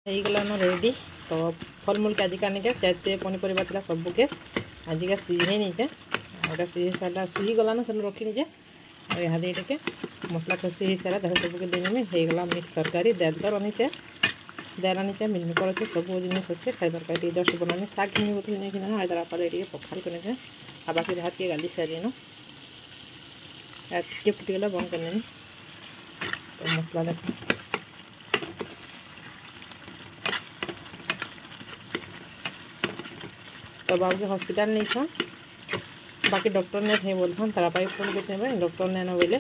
ହେଇଗଲାନ ରେଡ଼ି ତ ଫଲମୂଲ के आजिका नहीं चाहते पनीपरिया था सबके आजिका सीझे नीचे आटा सीझे सारा सीझी गलान से रखी नीचे और यहाँ टे मसला कषि हो सारा देख सबके देने होगा मिक्स तरकारी दाल तो रनीचे दाल आनीचे मिलमिकर अच्छे सब जिन अच्छे खाई तरकारी जस्ट बनानी शाग किनी बोतल नहीं किना आदर आपाले पखाल करने आ बाकी हाथ के गाली सारी न टे फुटीगला बंद करने तो मसला देख तो बाबू हॉस्पिटल नहीं था बाकी डॉक्टर ने थे बोलता तारा फोन करते डॉक्टर ने न बोले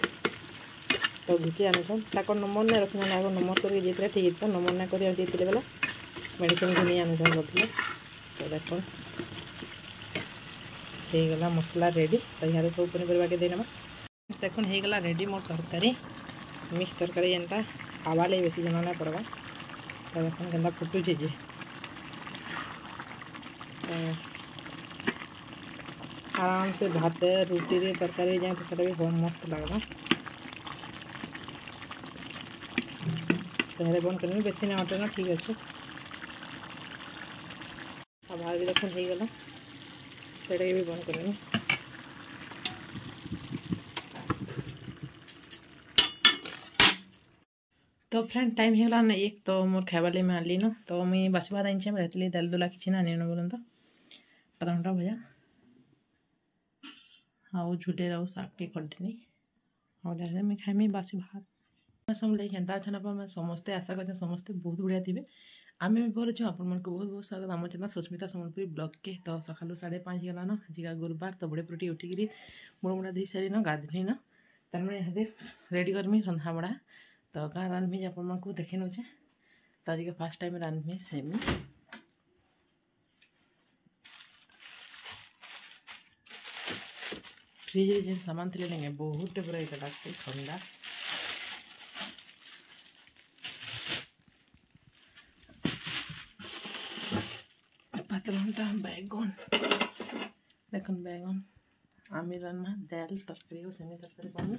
तो घुची आनुन ताको नंबर नहीं रखना आगे नंबर करके जीते ठीक था नंबर ना कर जीते बोला मेडिसिन घुनी आनुन बोलते तो देख होगला मसला रेडी तो यहाँ सब पनीपरिया के देना देख होगला रेडी मोर तरकारी मिक्स तरकारी जेनटा हवा लगे बेसी जना ना पड़वा तो देख के फुटुचे जी आराम से भात रुटी रे तरकारी जाए तो भी बहुत मस्त लगता तो बंद कर बेसी ना अटे ना ठीक अच्छे बाहर भी देख होगला से भी बंद कर तो फ्रेंड टाइम होगा ना एक तो मोर खाइबाले में आनली न तो मुई बासी भात आनी रहती दाल दुला किसी ना नहीं बोलन तो आधा घंटा भजा आउ झुले रहो साग के खटनी और मैं खाइमी बासी भात सब लगे केन्ता अच्छा ना समस्ते आशा करते समस्ते बहुत बढ़िया थे आम भी भल अच्छे आप बहुत बहुत स्वागत आम चैनल सुस्मिता सम्बलपुरी ब्लॉग के तो सका 5:30 गला न आज गुरुवार तो बड़े पुटी उठिकी मुड़मुड़ा धोई सारी न गाधनी न तार मैंने यहाँ रेडी करमी रंधा बड़ा तो क्या रांधमी आपको देखे नौचे तो आज फास्ट टाइम रांधमी सेमी फ्रिज जो सामान थे लेंगे बहुत पूरा ये लगे ठंडा पातलघंटा बैगन देख बैगन आमी रान्ना दाल तरकारी और सेमी तरकारी बनी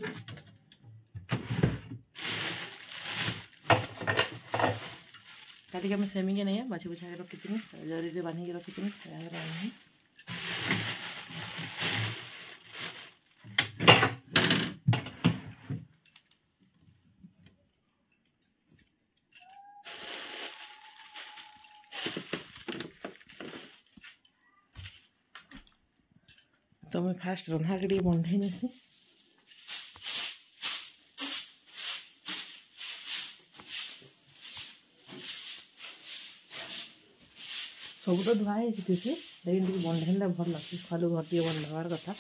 काटिक मैं सेमी के नहीं बाछी बुछा के रखी जरी बांधी के रखी रान्नी तो मैं फास्ट रंधा के बंधे नहीं सब तो धुआई लेकिन बंधे भल लगे खालू घर टे बंधार कथा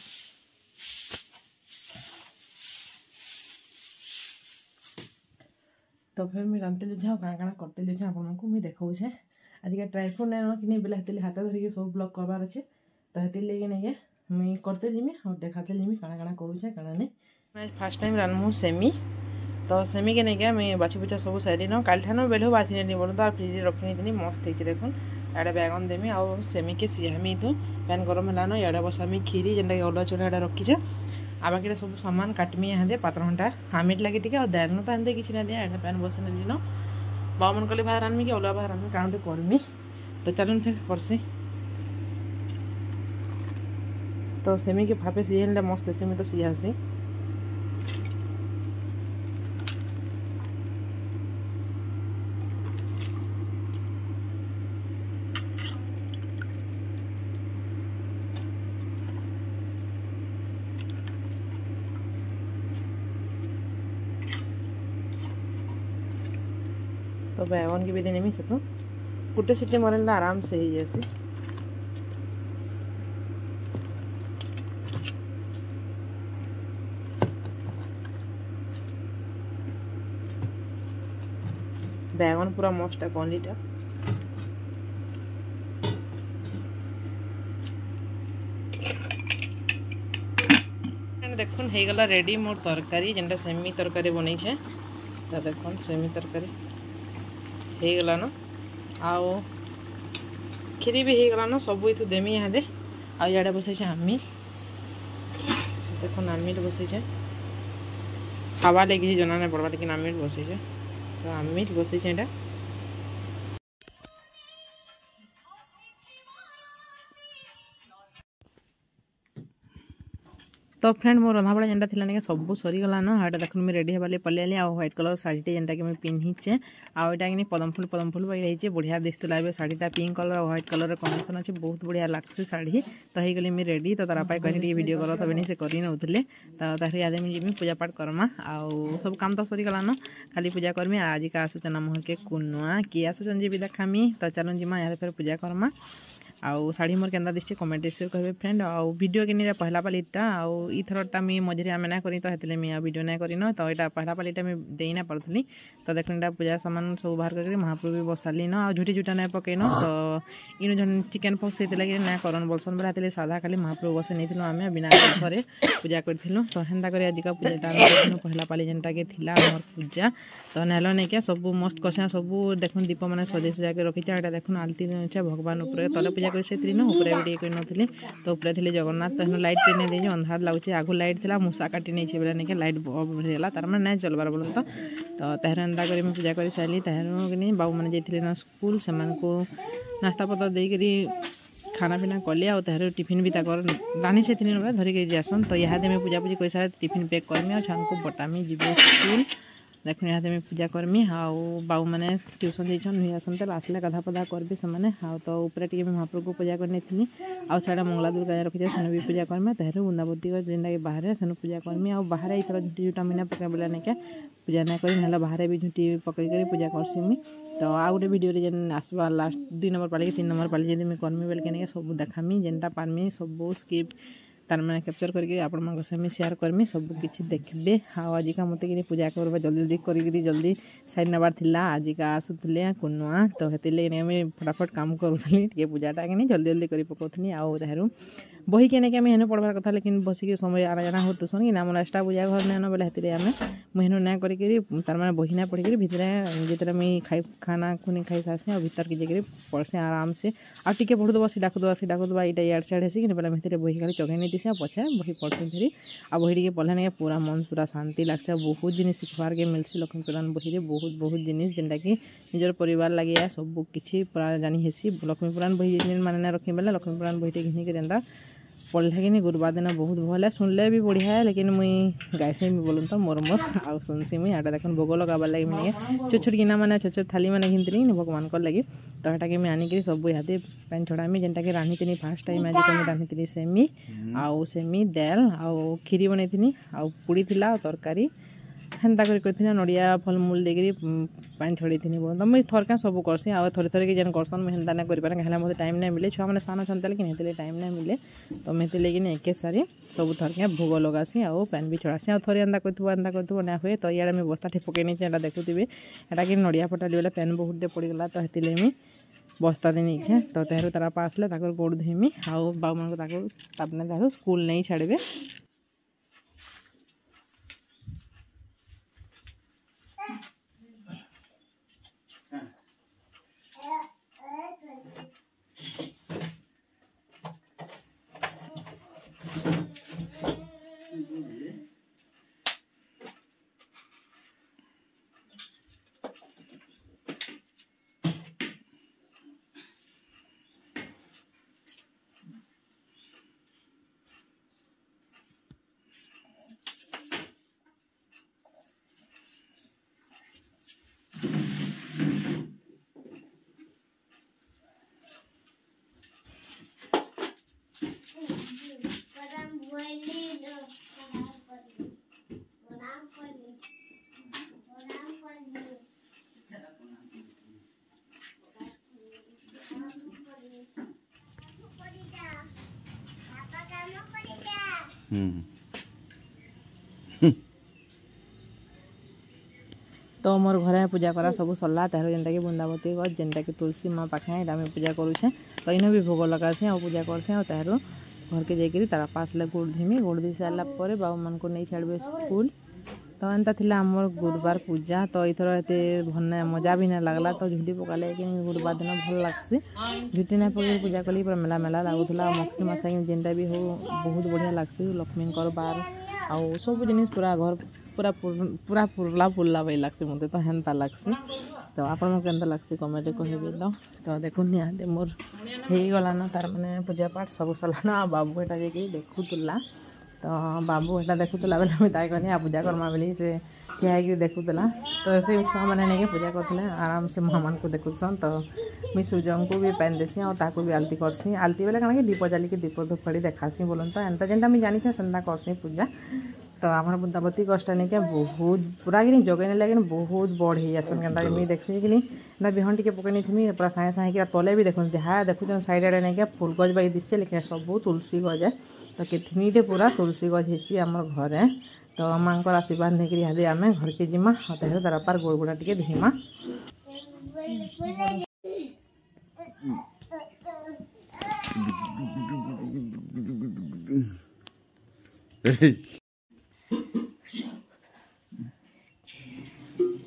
तो फिर मुझे रांधते जाओ काଣା काଣା करते जाओ आपको मुझे देखा आज का ट्राई फ्रूट नहीं कि बेला हेतु हाथ धरिकी सब ब्लॉग करवार अच्छे तो हेतु लगे नहीं मुई करते जिमी और देखाते जिमी काଣା काଣା करूचे काଣା नहीं मैं फास्ट टाइम रान्धमु सेमी तो सेमी के नहीं क्या मैं बाछी बुछा सब सारी न काल ठान बेलो बाछी नहीं बोल तो फ्रिज रखी नहीं मस्त हो देख इे बैगन देमी आउ सेमी के सियामी तो पैन गरम है न इे बसामी खीरी जेनटा कि अलुआ चूल्हा इे रखीचे आ बाकी सब सामान काटमी यहाँ दे पात्र घंटा हामिट लगे टे और दाल तो आनते किसी ना दिया पैन बस नहीं न बाबा मन कले बाहर रान्मी कि अलुआ बाहर रान्मी काण करमी तो चलन फिर करसी तो सेमी के भापे सीझे मस्त सेमी तो सीझासी तो बैगन की भी देने में सकूँ गुटे सीटी मरल आराम से ही जैसे बैगन पूरा मस्त कलीटा देखुन होगला रेडी मोर तरकारी जेनटा सेमी तरकारी बनी तो देखुन सेमी तरकारी होगला न आओ खीरी भी होगला न सब ये देमी यहाँ दे आड़े बसई आमी देखो आमिट बसई हवा लगे जना नहीं पड़वा लेकिन आमिट बसई तो आमिट बसई तो फ्रेंड मोर रंधाबड़ा जेनटा थिला ने सब सरीगलान हाँ देखो मुझे रेडी होगा पलि आ व्हाइट कलर शाढ़ीटे जेनटा कि पिंधीचे आईटा कि पदम फुल रही बढ़िया दिखला ए शाढ़ीटा पिंक कलर और व्हाइट कलर कॉम्बिनेशन अच्छे बहुत बढ़िया लगसी शाढ़ी तो हो गली मुझे रेडी तो तार कहीं वीडियो कर तब से कर नौले तो तार याद मुझे पूजा पाठ करमा आउ सब काम तो सरीगलान खाली पूजा करमी आज का आसूचना मोहर के कुनुआ किए आसूचन जी भी देखामी तो चलो जीमा यहाँ फिर पूजा करमा आउ शाढ़ी मोर केन्दा दिशे कमेंट कहे फ्रेंड आउ वीडियो के पहला पालीटा आउ इथरटा मुझे मझे आम ना करी तो हेतले मुझे वीडियो ना करी तो यहाँ पहला पालीटा मुझे दे ना पार्थी तो देख पूजा सामान सब बाहर करके महाप्रभु भी बसाली न आ झुटी झुटा ना पकईन तो इन जन चिकेन पक्स होता कि ना करन बोलसन बोला हेतले साधा खाली महाप्रभु बसे नहीं आम बिना घरे पूजा करूँ तो हेन्ता कर आज का पूजाटा पहला पाली जेनटा कि मोर पूजा तो नेल नहीं क्या सब मस्त कसा सब देख दीप मैंने सजे सजा के रखी यहाँ देखो आलती भगवान उपर तले पूजा कर से ऊपर भी टे नी तो ऊपर थी जगन्नाथ तो लाइट टे नहीं दे अंधार लगे आगु लाइट थी मूसा काटी नहीं बोले नहीं लाइट बला तार मैंने ना चलबार बोल तो तहर एंता कर पूजा कर सारी तहर कि बाबू मैंने जाते ना स्कूल से नास्ता पत्र देकर खाना पीना कली आ तहर टिफिन भी रानी से धरिक जासन तो यहाँ मुझे पूजा पूजी कर सारे टिफिन पैक करमी और छुआ को बटामी जी स्कूल देखो यहाँ मुझे पूजा करमी आउ बाबू मैंने ट्यूशन जाइछन नुई आसन तो आसले गाधा पधा करबे से हाँ तो ऊपर टी महाप्रभु को पूजा करनी थी आउ साढ़े मंगला दुर्गा रखी सेन भी पूजा करमी तहर वृंदावती जेनटा कि बाहर सेन पूजा करमी आ बाहर इथर झुटी झुटा मीना पकड़ बोला नहीं क्या पूजा ना करी ना बाहर भी झुटी पकड़ पूजा करसी मुई तो आ गोटे वीडियो जेन आसवा लास्ट 2 नंबर पाली 3 नंबर पाली जब करमी बेल के सब देखामी जेनटा पारमी सब स्किप तार मैंने कैप्चर करके आपण से शेयर करमी सब किसी देखबे हाँ आज का मत कि पूजा करवा जल्दी जल्दी जल्दी साइड नबार थिला आज का आसुले कुनुआ तो हेतिले फटाफट काम करूली टे पूजाटा कि जल्दी जल्दी कर पकाउनी आउ तहरु बही के नहीं हेन पढ़वार कथा लेकिन बसिक समय आना जाना हो तुसन कि मोर एक्सट्रा पूजा घर नाइन बोले हेतु आम मुझे ना करी तार मैंने बही ना पढ़ी भितर जितने मुझे खाना खुनी खाई सासे और भीतर की जाकर पढ़से आराम से आ टे पढ़ुदबा से डाकुदबा यहाँ इड सियाड़ हेसी कि बोले बही खाली चढ़े नहीं थी पछे बही पढ़सी फिर आ बही टे पढ़ले नहीं पूरा मन पूरा शांति लगसे बहुत जिन शिखबार के मिलसी लक्ष्मी पुराण बही बहुत बहुत जिनिस जेनटा कि निजर परिवार लगे सब किसी पूरा जानी हेसी लक्ष्मी पुराण बही मैंने रखी बेले लक्ष्मी पुराण बहीटे घिनिक जेनता पढ़ले कि गुरुवार दिन बहुत भल है सुनले भी बढ़िया है लेकिन मुई गायसी भी बोलूँ तो मोर आ सुनसी मुई यहाँ देख भोग लगाबार लगे मुझे छोट छोट गिना मैंने छोट छोट थाली मैंने घिनती भगवान को लगी तो यहाँ मुझे आनिक सब यहाँ पैन छड़ामी जेनटा कि रांधी फास्ट टाइम आज मुझे रांधी सेमी आउ सेमी दाल आउ खीरी बनई आउ पुड़ी थी तरकारी हेन्ता कर नड़िया फलमूल देकर पानी छड़ी थी बोल तो मुझे थरका सब करसी आ थरे थरे कि जेन करसन मुझे हेन्ता ना करें कहीं मत टाइम नहीं मिले छुआ मैंने सान छाते कि टाइम नहीं मिले तो मुझे लेकिन एके सारी सब थरका भोग लगासी आउ पैन भी छड़ासी आ थोड़े एंता कर ना हुए तो इे मुझे बस्ता ठेपकई नहीं यहाँ देखुवे यहाँ कि नड़िया फटाली बेले पैन बहुत पड़गला तो हेतिले मुझे बस्ता दे नहीं तो तहर तार आसले गोड़ धोईमी आउ बाबू मान स्कूल नहीं छाड़े तो मोर घरे पूजा करा सब सरला तार जेनटा कि वृंदावती गज जेनटा कि तुलसी माँ पाखे यहाँ पूजा करुचे तो इन भी भोग लगासी आ पूजा करसे और तार घर के जाकर तार पासले गोड़ धीमी गोड़ दी सारा पर बाबू मान को नहीं छाड़बे स्कूल तो एंता थिला आमर गुरुवार पूजा तो इथर एते भन मजा भी ना लगला तो झुटी पकाले कि गुरुवार दिन भल लगसी झुटी ना पकड़ पूजा कली पूरा मेला मेला लगुला मक्सी मसा जेनटा भी हो बहुत बढ़िया लगसी लक्ष्मी बार आउ सब जिनिस पूरा घर पूरा पूरा पुरला पुरला भाई लगसी मत तो हेन्ता लगसी तो आपन केन्ता लगसी कमेंट कहबे तो देखो निहाते मोर हो गलान तार मैंने पूजा पाठ सब सरलान बाबू एटा जाकि देखुला तो बाबू एटा देखुला बेले मुझे ताई कहनी आ पूजा करमा बोली से ठिया होगी देखुला तो से छुआ मैंने नहीं पूजा करते आराम से महामान को देखुसन तो मुझे सूर्य को भी पानी देसी और ताको भी आलती करसी आलती बेले कण दीप जालिक दीप धूपड़ी देखासी बोलन तो एंता जेनटा मुझे जानी सेन्ता करसी पूजा तो आम बुंदावती कष्ट नहीं क्या बहुत पूरा कि जगैने लगे बहुत बढ़ जासन के मुझे देखसी कि बिहन टी पकई थी पूरा साए साए तले भी देखुन जहाँ देखुन साइड आड़े नहीं क्या फुल गज बाई दिशे लेकिन सब तुलसी गज है तो कितनीटे पूरा तुलसी गज हेसी आम घरे तो माँ आशीर्वाद नहीं करी आम घर के जिमा और दरपार गोड़ गुड़ा टे धीमा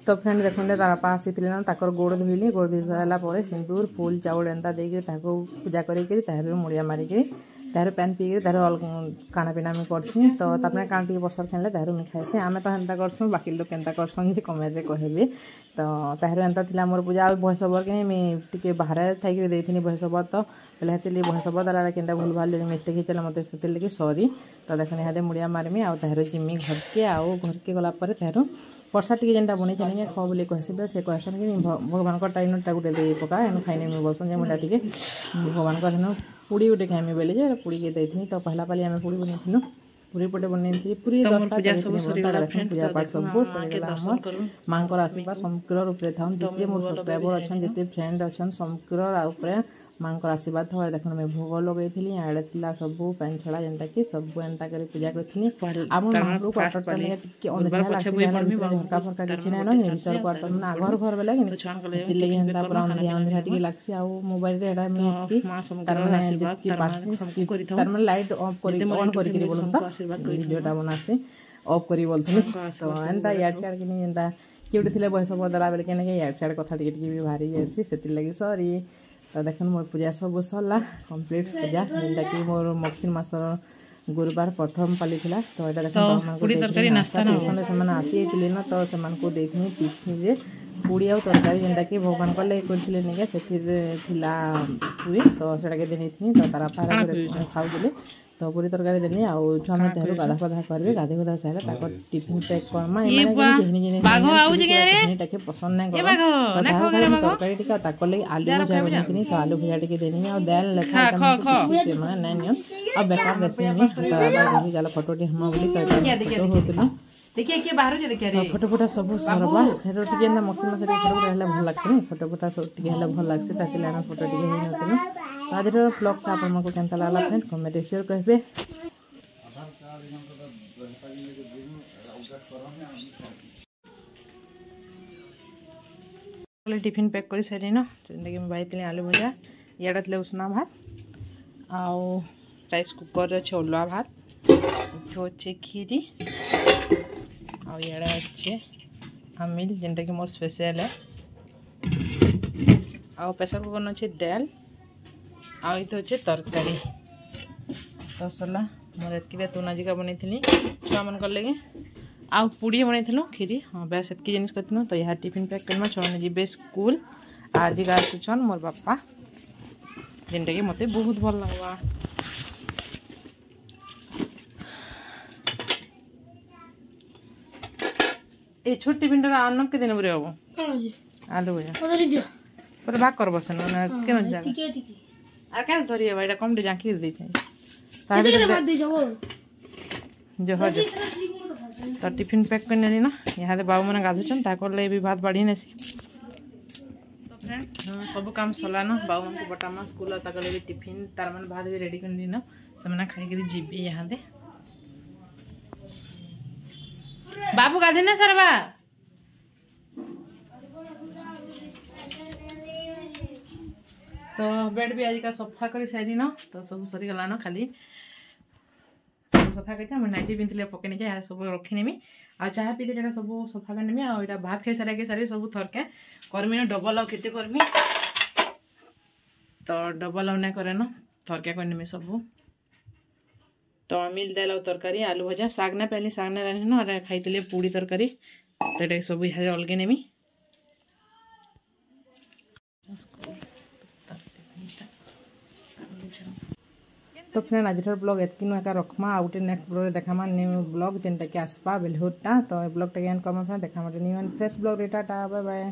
तो फ्रेंड देखते तारापा आसी ना ताकर गोड़ धोइली गोड़ धोई सारापर सिंदूर फूल चाउल एंता देकर पूजा कर मुड़िया मारिक तार पैन पीकर तार खाना पीना मुझे करसी तो तापर काण टी बसर खेले तार मुझे खाएसी आम तो एंता करसूँ बाकी लोग केन्ता करसन जे कमेंट कहबे तो तार एंता थिला मोर पूजा और भैंस खबर कि मुझे बाहर थी देती भैंस खबर तो पहले हेती भैंस खबर दारा के भूल भाल मिस्टेक होता मत से लगे सरी तो देख निहादे मुड़िया मारमी आ तार जिमी घर के आउ घर के गलापर तार वर्षा टी जेनटा बनी चलेंगे खा बोली कहसी से कहसन कि भगवान टाइम गोटे दे पका एनु खाई नहीं बसन जे मुझे टी भगवान हेन पूड़ी गोटे खाइमी बोले जे पूड़ी के देती तो पहला पाली आम पूड़ी बनई पूरी पटे बनई पूरी पूजा पाठ सब सरीगला माँ आशीर्वाद समग्र रूप से था जिते मोर सब्सक्राइबर अच्छा जिते फ्रेंड अच्छा समग्र माँ आशीर्वाद था देख मैं भोग लगे आड़े थी सब पैन छड़ा जेनटा कि सब एंता कर पूजा करी आम क्वार्टर झरका फरका किसी ना भर क्वार्टर मैंने आगर घर बेले लगे एंता पूरा अंधिया अंधिया टी लग्सी आ मोबाइल तार लाइट ऑफ कर ऑन करके बोलूँ तो वीडियोटा बनासी ऑफ करी बोलते तो एंता इयाड़ सियाड़ कि एंता किए थे बयस बदला बेले के इयाड़ सियाड़ कथा टी भी बाहरी जासी से लगे सरी तो देखो मोर पूजा सब सरला कम्प्लीट पूजा जेनटा कि मोर मगसीर मासर गुरुवार प्रथम पाली थी तो यहाँ ट्यूशन से आसी न तो से देती टिफिन पूड़ी आ तरकारी जेनटा कि भगवान को लगे करते नहीं से पूरी तो से देनी तो तारा पारा खाऊे तो पूरी तरकारी देनी आउ छुआ मैंने गाधा फाधा करेंगे गाधे गुधा सारे टिफिन पैक करमा टे पसंद नहीं तरकारी टी लगे आलू भुजा बनी तो आलू भुजा टी देनी और दाल लेखा नहीं और बेकार देसी चल फोटो टी हम बोली देखिए किए बाहर जे देखिए फोटो फोटा सब सरबा हेरो टिके ना मक्सी मसे फोटो रहले भल लागछ फोटो फोटा सब टिके हेले भल लागछ तातिले हम फोटो टिके हेइ नतनु आदिर ब्लॉग का आपन को केनता लागला फ्रेंड कमेंट शेयर कहबे टिफिन पैक कर सारी न जेनके मैं बाइतले आलू भजा याडा तले उसना भात आउ राइस कुकर रे छोला भात इथो छे खीरी और याडा अच्छे अमिल जेनटा कि मोर स्पेशल है और प्रेशर कुकर न अच्छे दाल और ये अच्छे तरकारी तो सरला मोर एतकी तुना जिका बनई छुआ मन कर लगे आउ पूड़ी बनई खीरी हाँ बेस एतकी जिनिस कर तो यहाँ टिफिन पैक करना छुआ मैंने जी स्कूल आज का आसुन मोर बापा जेनटा कि मत बहुत भल लगवा ए छोट टिफिन अन्न के दिन बुरे हम आलू भजा पर भाग कर बसन केन जा आ क्या धरिए भाई कम जाकी दे तो टिफिन पैक कर ना यहाँ बाबू मैंने गाधुन ताकि भी भात बाढ़ी नेसी तो फ्रेंड सब काम सरला न बाबू मन को बटामा स्कूल तक भी टिफिन तार मैंने भात भी रेडी कर न से खाई जीवी यहाँ दे बाबू गाधे ना सरवा तो बेड भी आज का सफा कर सारी न तो सब सरी गला न खाली सब सफा कर नाइटी पिंधले पकई नहीं जाए सब रखीनेमी आ चाह पीते जरा सब सफा करनेमी आ भात खाई सारा के सारी सब थरके करमी न डबल आउ केते करमी तो डबल आउ ना करे न थरके करनेमी सब तो मिल दाल और तरकारी आलू भजा साग ना पहले साग ना रानी न खाई पूड़ी तरकारी तो सब यहाँ अलगे नेमी तो फ्रेंड आज ब्लॉग एतकी एका रखमा आउटे नेक्स्ट ब्लॉग देखामा न्यू ब्लॉग जेनटा कि आसपा बेलहुटा तो ब्लॉगटा एंड करमा फ्रेंड देखा new and fresh blog tata bye bye.